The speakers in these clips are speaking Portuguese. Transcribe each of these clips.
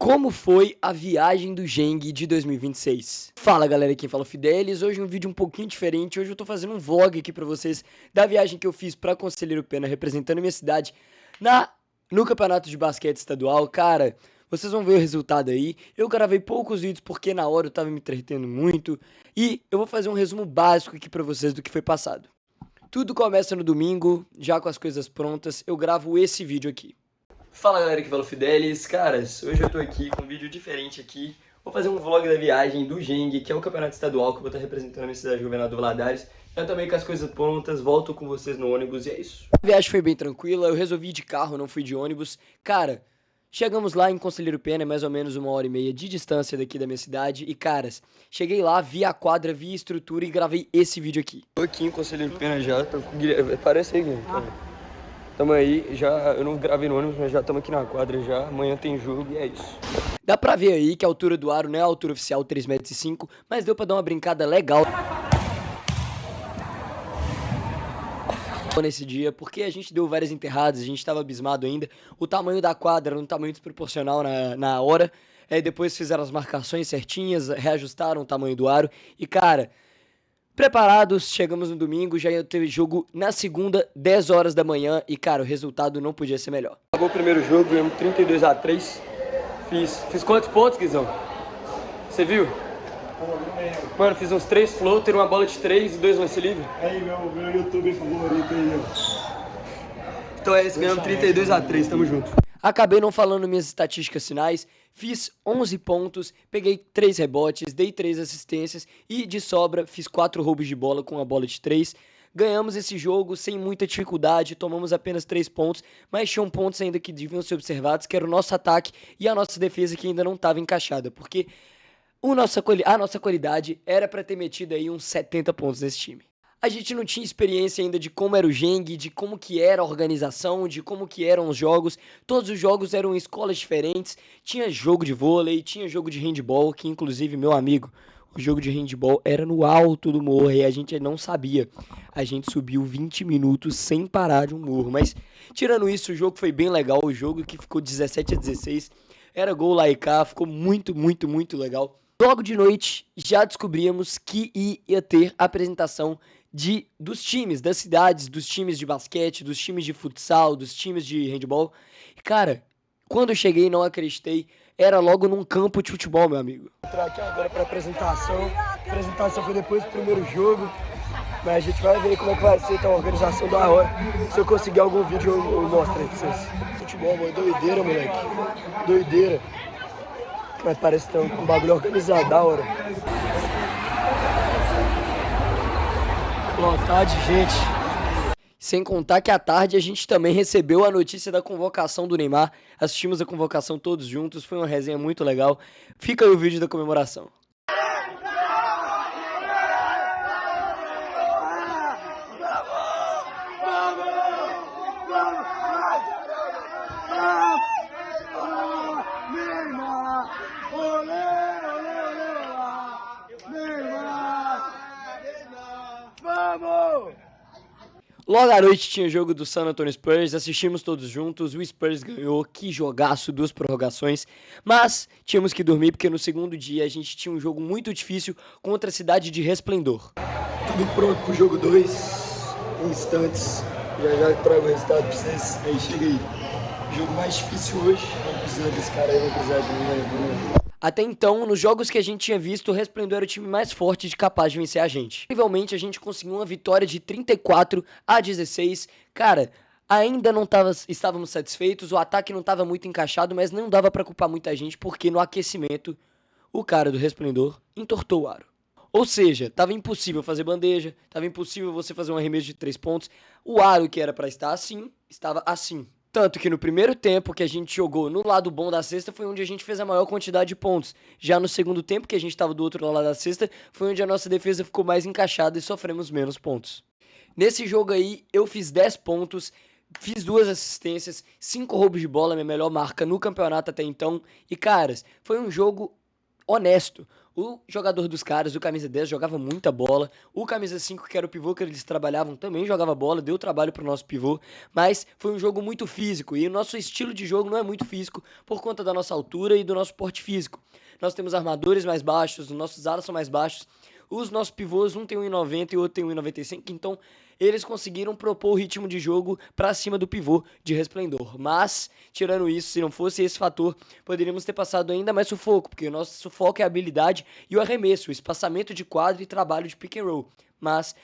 Como foi a viagem do Geng de 2026? Fala galera, quem fala é o Fidelis, hoje um vídeo um pouquinho diferente, hoje eu tô fazendo um vlog aqui pra vocês da viagem que eu fiz pra Conselheiro Pena, representando minha cidade no campeonato de basquete estadual. Cara, vocês vão ver o resultado aí. Eu gravei poucos vídeos porque na hora eu tava me entretendo muito e eu vou fazer um resumo básico aqui pra vocês do que foi passado. Tudo começa no domingo, já com as coisas prontas, eu gravo esse vídeo aqui. Fala galera, que fala o Fidelis. Caras, hoje eu tô aqui com um vídeo diferente aqui. Vou fazer um vlog da viagem do Geng, que é o campeonato estadual que eu vou estar representando a minha cidade, Governador Valadares. Eu também com as coisas prontas, volto com vocês no ônibus e é isso. A viagem foi bem tranquila, eu resolvi ir de carro, não fui de ônibus. Cara, chegamos lá em Conselheiro Pena, mais ou menos 1h30 de distância daqui da minha cidade. E caras, cheguei lá, vi a quadra, vi a estrutura e gravei esse vídeo aqui. Tô aqui em Conselheiro Pena já, tô com o Guilherme. Parece aí, Guilherme. Tamo aí, já, eu não gravei no ônibus, mas já estamos aqui na quadra já, amanhã tem jogo e é isso. Dá pra ver aí que a altura do aro não é a altura oficial, 3,5 m, mas deu pra dar uma brincada legal nesse dia, porque a gente deu várias enterradas, a gente tava abismado ainda, o tamanho da quadra era um tamanho desproporcional na hora, depois fizeram as marcações certinhas, reajustaram o tamanho do aro, e cara... Preparados, chegamos no domingo, já ia ter jogo na segunda, 10 horas da manhã e, cara, o resultado não podia ser melhor. Acabou o primeiro jogo, ganhamos 32-3. Fiz quantos pontos, Guizão? Você viu? Mano, fiz uns 3 floater, uma bola de 3 e 2 lance livre. Aí, meu YouTube favorito aí, ó. Então é isso, ganhamos 32-3, tamo junto. Acabei não falando minhas estatísticas finais, fiz 11 pontos, peguei 3 rebotes, dei 3 assistências e de sobra fiz 4 roubos de bola com a bola de 3. Ganhamos esse jogo sem muita dificuldade, tomamos apenas 3 pontos, mas tinham pontos ainda que deviam ser observados, que era o nosso ataque e a nossa defesa que ainda não estava encaixada, porque a nossa qualidade era para ter metido aí uns 70 pontos nesse time. A gente não tinha experiência ainda de como era o Geng, de como que era a organização, de como que eram os jogos. Todos os jogos eram em escolas diferentes. Tinha jogo de vôlei, tinha jogo de handball, que inclusive, meu amigo, o jogo de handball era no alto do morro e a gente não sabia. A gente subiu 20 minutos sem parar de um morro. Mas, tirando isso, o jogo foi bem legal. O jogo que ficou 17-16. Era gol lá e cá, ficou muito, muito, muito legal. Logo de noite, já descobrimos que ia ter apresentação dos times, das cidades, dos times de basquete, dos times de futsal, dos times de handball. E, cara, quando eu cheguei, não acreditei, era logo num campo de futebol, meu amigo. Vou entrar aqui agora pra apresentação. A apresentação foi depois do primeiro jogo. Mas a gente vai ver como é que vai ser, tá uma organização da hora. Se eu conseguir algum vídeo, eu mostro aí pra vocês. Futebol, mano, doideira, moleque. Doideira. Mas parece que tá um bagulho organizado, da hora. Lotado de gente. Sem contar que à tarde a gente também recebeu a notícia da convocação do Neymar. Assistimos a convocação todos juntos, foi uma resenha muito legal. Fica aí o vídeo da comemoração. Vamos! Logo à noite tinha jogo do San Antonio Spurs, assistimos todos juntos, o Spurs ganhou, que jogaço, 2 prorrogações, mas tínhamos que dormir porque no segundo dia a gente tinha um jogo muito difícil contra a cidade de Resplendor. Tudo pronto pro jogo 2, em instantes. Já trago o resultado pra vocês. Aí, chega aí. Jogo mais difícil hoje. Vamos precisar desse cara aí, vamos precisar de mim, né? Até então, nos jogos que a gente tinha visto, o Resplendor era o time mais forte e capaz de vencer a gente. Incrivelmente, a gente conseguiu uma vitória de 34-16. Cara, ainda não estávamos satisfeitos, o ataque não estava muito encaixado, mas não dava pra culpar muita gente, porque no aquecimento, o cara do Resplendor entortou o aro. Ou seja, tava impossível fazer bandeja, tava impossível você fazer um arremesso de 3 pontos. O aro que era pra estar assim, estava assim. Tanto que no primeiro tempo que a gente jogou no lado bom da cesta foi onde a gente fez a maior quantidade de pontos. Já no segundo tempo que a gente estava do outro lado da cesta foi onde a nossa defesa ficou mais encaixada e sofremos menos pontos. Nesse jogo aí eu fiz 10 pontos, fiz 2 assistências, 5 roubos de bola, minha melhor marca no campeonato até então. E caras, foi um jogo honesto. O jogador dos caras, o camisa 10, jogava muita bola. O camisa 5, que era o pivô que eles trabalhavam, também jogava bola, deu trabalho pro nosso pivô. Mas foi um jogo muito físico. E o nosso estilo de jogo não é muito físico por conta da nossa altura e do nosso porte físico. Nós temos armadores mais baixos, os nossos alas são mais baixos. Os nossos pivôs, um tem 1,90 e o outro tem 1,95. Então, eles conseguiram propor o ritmo de jogo para cima do pivô de Resplendor. Mas, tirando isso, se não fosse esse fator, poderíamos ter passado ainda mais sufoco, porque o nosso sufoco é a habilidade e o arremesso, o espaçamento de quadro e trabalho de pick and roll. Mas,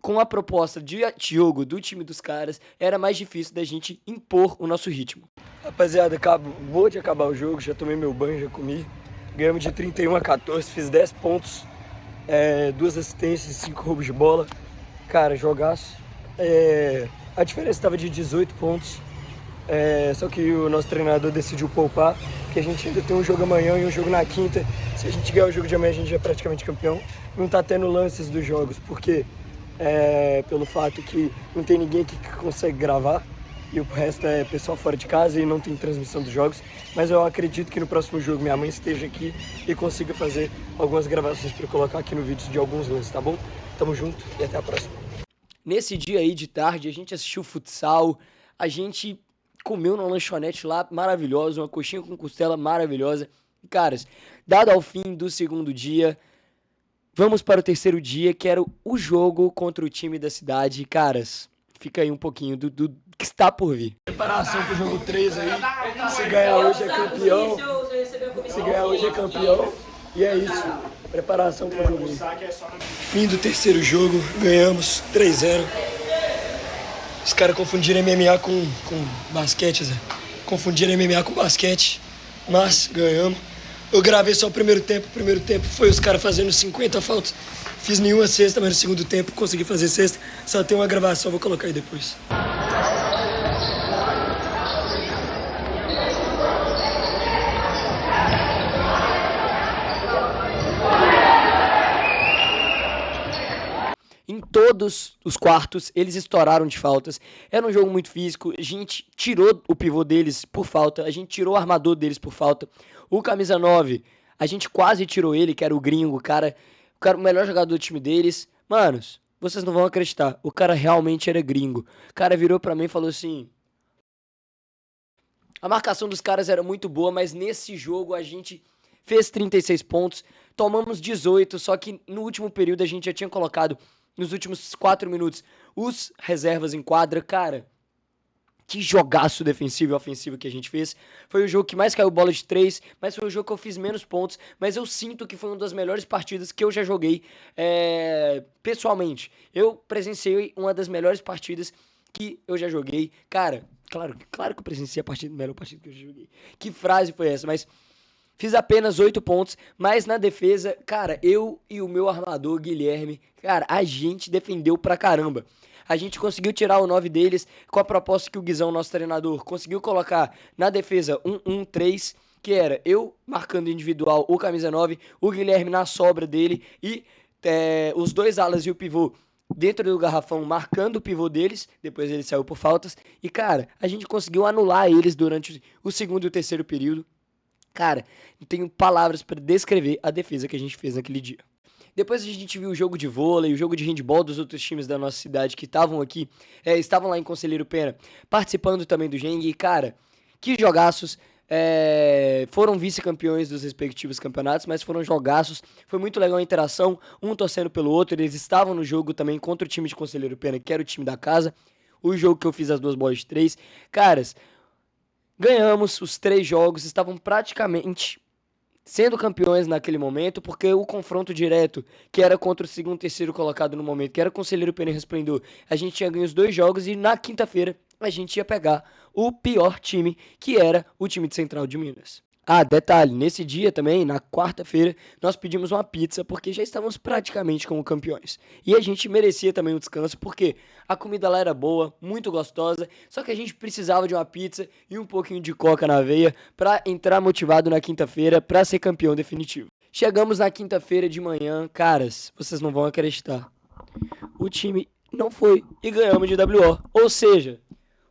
com a proposta de jogo do time dos caras, era mais difícil da gente impor o nosso ritmo. Rapaziada, acabou de acabar o jogo, já tomei meu banho, já comi. Ganhamos de 31-14, fiz 10 pontos, 2 assistências e 5 roubos de bola. Cara, jogaço. A diferença estava de 18 pontos, só que o nosso treinador decidiu poupar, porque a gente ainda tem um jogo amanhã e um jogo na quinta. Se a gente ganhar o jogo de amanhã, a gente já é praticamente campeão. Não tá tendo lances dos jogos, porque pelo fato que não tem ninguém que consegue gravar, e o resto é pessoal fora de casa e não tem transmissão dos jogos. Mas eu acredito que no próximo jogo minha mãe esteja aqui e consiga fazer algumas gravações para colocar aqui no vídeo de alguns lances, tá bom? Tamo junto e até a próxima. Nesse dia aí de tarde, a gente assistiu futsal, a gente comeu numa lanchonete lá maravilhosa, uma coxinha com costela maravilhosa. Caras, dado ao fim do segundo dia, vamos para o terceiro dia, que era o jogo contra o time da cidade. Caras, fica aí um pouquinho do que está por vir. Preparação pro jogo 3 aí. Se ganhar hoje é campeão. Se ganhar hoje é campeão. E é isso. Preparação pro jogo aí. Fim do terceiro jogo. Ganhamos 3-0. Os caras confundiram MMA com basquete, Zé. Confundiram MMA com basquete. Mas ganhamos. Eu gravei só o primeiro tempo. O primeiro tempo foi os caras fazendo 50 faltas. Fiz nenhuma cesta, mas no segundo tempo consegui fazer cesta. Só tem uma gravação, vou colocar aí depois. Em todos os quartos, eles estouraram de faltas. Era um jogo muito físico. A gente tirou o pivô deles por falta. A gente tirou o armador deles por falta. O camisa 9, a gente quase tirou ele, que era o gringo, o melhor jogador do time deles. Manos, vocês não vão acreditar. O cara realmente era gringo. O cara virou pra mim e falou assim: a marcação dos caras era muito boa, mas nesse jogo a gente fez 36 pontos. Tomamos 18, só que no último período a gente já tinha colocado, nos últimos 4 minutos, os reservas em quadra. Cara, que jogaço defensivo e ofensivo que a gente fez. Foi o jogo que mais caiu bola de 3, mas foi o jogo que eu fiz menos pontos. Mas eu sinto que foi uma das melhores partidas que eu já joguei pessoalmente. Eu presenciei uma das melhores partidas que eu já joguei. Cara, claro que eu presenciei a melhor partida que eu já joguei. Que frase foi essa? Mas fiz apenas 8 pontos, mas na defesa, cara, eu e o meu armador, Guilherme, cara, a gente defendeu pra caramba. A gente conseguiu tirar o 9 deles com a proposta que o Guizão, nosso treinador, conseguiu colocar na defesa 1-1-3, que era eu marcando individual o camisa 9, o Guilherme na sobra dele e os dois alas e o pivô dentro do garrafão marcando o pivô deles, depois ele saiu por faltas. E, cara, a gente conseguiu anular eles durante o segundo e o terceiro período. Cara, não tenho palavras para descrever a defesa que a gente fez naquele dia. Depois a gente viu o jogo de vôlei, o jogo de handball dos outros times da nossa cidade que estavam aqui, estavam lá em Conselheiro Pena, participando também do Geng. E, cara, que jogaços. Foram vice-campeões dos respectivos campeonatos, mas foram jogaços. Foi muito legal a interação, um torcendo pelo outro. Eles estavam no jogo também contra o time de Conselheiro Pena, que era o time da casa. O jogo que eu fiz as 2 bolas de 3. Caras, ganhamos os 3 jogos, estavam praticamente sendo campeões naquele momento, porque o confronto direto, que era contra o segundo e terceiro colocado no momento, que era Conselheiro Pena e Resplendor, a gente tinha ganho os 2 jogos e na quinta-feira a gente ia pegar o pior time, que era o time de Central de Minas. Ah, detalhe, nesse dia também, na quarta-feira, nós pedimos uma pizza porque já estávamos praticamente como campeões. E a gente merecia também um descanso porque a comida lá era boa, muito gostosa, só que a gente precisava de uma pizza e um pouquinho de coca na veia para entrar motivado na quinta-feira para ser campeão definitivo. Chegamos na quinta-feira de manhã, caras, vocês não vão acreditar. O time não foi e ganhamos de WO, ou seja,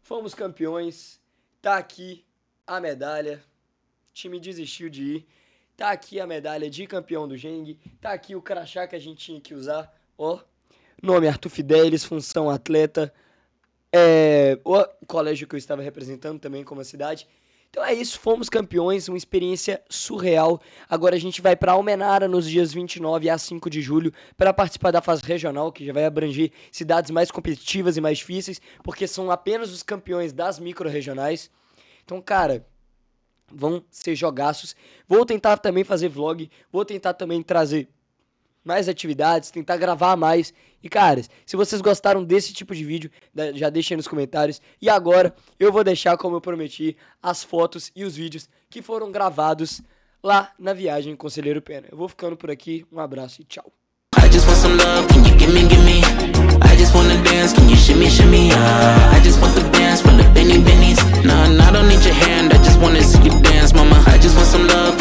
fomos campeões, tá aqui a medalha. O time desistiu de ir. Tá aqui a medalha de campeão do Geng. Tá aqui o crachá que a gente tinha que usar. Ó, nome Arthur Fidelis, função atleta. O colégio que eu estava representando também como a cidade. Então é isso, fomos campeões, uma experiência surreal. Agora a gente vai para Almenara nos dias 29 a 5 de julho para participar da fase regional, que já vai abranger cidades mais competitivas e mais difíceis, porque são apenas os campeões das micro-regionais. Então, cara, vão ser jogaços. Vou tentar também fazer vlog, vou tentar também trazer mais atividades, tentar gravar mais. E, cara, se vocês gostaram desse tipo de vídeo, já deixem aí nos comentários. E agora eu vou deixar, como eu prometi, as fotos e os vídeos que foram gravados lá na viagem Conselheiro Pena. Eu vou ficando por aqui, um abraço e tchau. I just want some love, can you give me? I just wanna dance, can you shimmy? I just want the dance from the Benny Bennies. Nah, I don't need your hand, I just wanna see you dance, mama. I just want some love.